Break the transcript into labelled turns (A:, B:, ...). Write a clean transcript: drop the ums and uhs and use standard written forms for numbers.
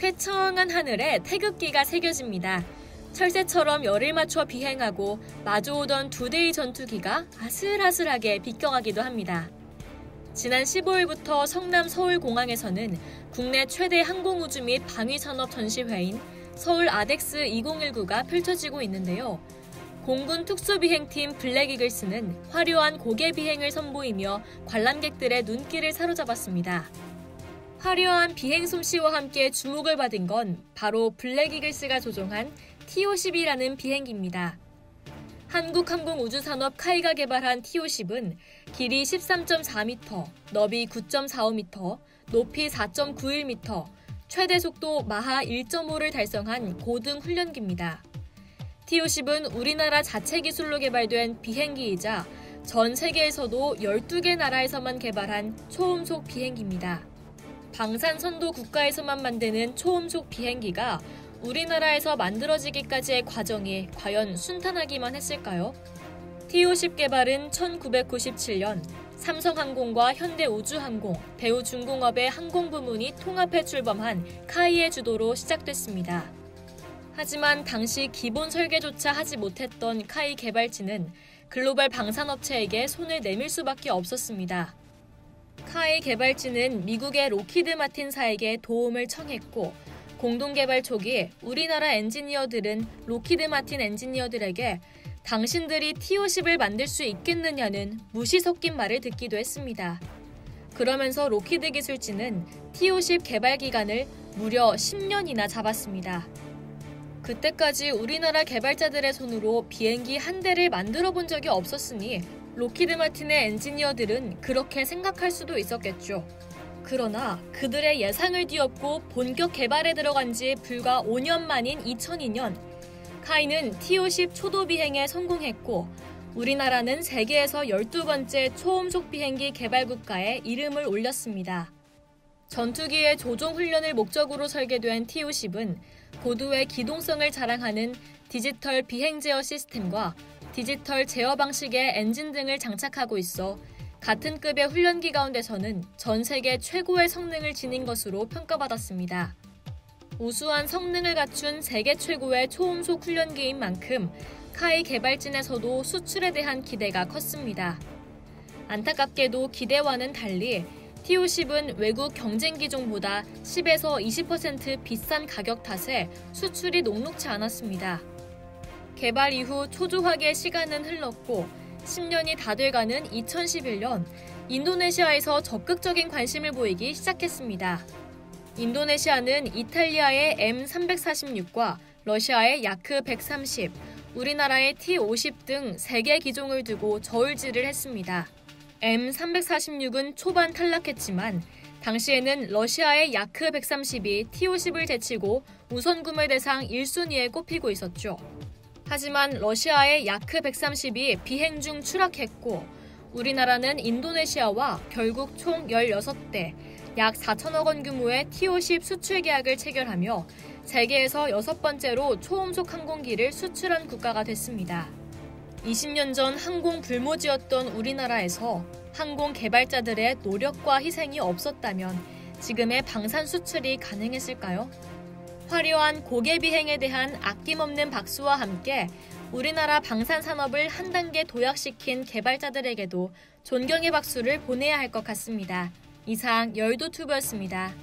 A: 쾌청한 하늘에 태극기가 새겨집니다. 철새처럼 열을 맞춰 비행하고 마주오던 2대의 전투기가 아슬아슬하게 비껴가기도 합니다. 지난 15일부터 성남 서울공항에서는 국내 최대 항공우주 및 방위산업 전시회인 서울 아덱스 2019가 펼쳐지고 있는데요. 공군 특수비행팀 블랙이글스는 화려한 고개 비행을 선보이며 관람객들의 눈길을 사로잡았습니다. 화려한 비행 솜씨와 함께 주목을 받은 건 바로 블랙이글스가 조종한 T-50이라는 비행기입니다. 한국항공우주산업 카이가 개발한 T-50은 길이 13.4m, 너비 9.45m, 높이 4.91m, 최대 속도 마하 1.5를 달성한 고등 훈련기입니다. T-50은 우리나라 자체 기술로 개발된 비행기이자 전 세계에서도 12개 나라에서만 개발한 초음속 비행기입니다. 방산선도 국가에서만 만드는 초음속 비행기가 우리나라에서 만들어지기까지의 과정이 과연 순탄하기만 했을까요? T-50 개발은 1997년 삼성항공과 현대우주항공, 대우중공업의 항공부문이 통합해 출범한 카이의 주도로 시작됐습니다. 하지만 당시 기본 설계조차 하지 못했던 카이 개발진은 글로벌 방산업체에게 손을 내밀 수밖에 없었습니다. 카이 개발진은 미국의 로키드 마틴사에게 도움을 청했고 공동개발 초기 우리나라 엔지니어들은 로키드 마틴 엔지니어들에게 당신들이 T-50을 만들 수 있겠느냐는 무시 섞인 말을 듣기도 했습니다. 그러면서 로키드 기술진은 T-50 개발 기간을 무려 10년이나 잡았습니다. 그때까지 우리나라 개발자들의 손으로 비행기 한 대를 만들어 본 적이 없었으니 로키드 마틴의 엔지니어들은 그렇게 생각할 수도 있었겠죠. 그러나 그들의 예상을 뒤엎고 본격 개발에 들어간 지 불과 5년 만인 2002년, 카이는 T-50 초도 비행에 성공했고 우리나라는 세계에서 12번째 초음속 비행기 개발 국가에 이름을 올렸습니다. 전투기의 조종 훈련을 목적으로 설계된 T-50은 고도의 기동성을 자랑하는 디지털 비행 제어 시스템과 디지털 제어 방식의 엔진 등을 장착하고 있어 같은 급의 훈련기 가운데서는 전 세계 최고의 성능을 지닌 것으로 평가받았습니다. 우수한 성능을 갖춘 세계 최고의 초음속 훈련기인 만큼 카이 개발진에서도 수출에 대한 기대가 컸습니다. 안타깝게도 기대와는 달리 T-50은 외국 경쟁 기종보다 10에서 20% 비싼 가격 탓에 수출이 녹록지 않았습니다. 개발 이후 초조하게 시간은 흘렀고 10년이 다 돼가는 2011년 인도네시아에서 적극적인 관심을 보이기 시작했습니다. 인도네시아는 이탈리아의 M346과 러시아의 야크 130, 우리나라의 T-50 등 3개 기종을 두고 저울질을 했습니다. M346은 초반 탈락했지만 당시에는 러시아의 야크 130이 T-50을 제치고 우선 구매 대상 1순위에 꼽히고 있었죠. 하지만 러시아의 야크 130이 비행 중 추락했고 우리나라는 인도네시아와 결국 총 16대, 약 4천억 원 규모의 T-50 수출 계약을 체결하며 세계에서 6번째로 초음속 항공기를 수출한 국가가 됐습니다. 20년 전 항공 불모지였던 우리나라에서 항공 개발자들의 노력과 희생이 없었다면 지금의 방산 수출이 가능했을까요? 화려한 고개 비행에 대한 아낌없는 박수와 함께 우리나라 방산 산업을 한 단계 도약시킨 개발자들에게도 존경의 박수를 보내야 할 것 같습니다. 이상 열도튜브였습니다.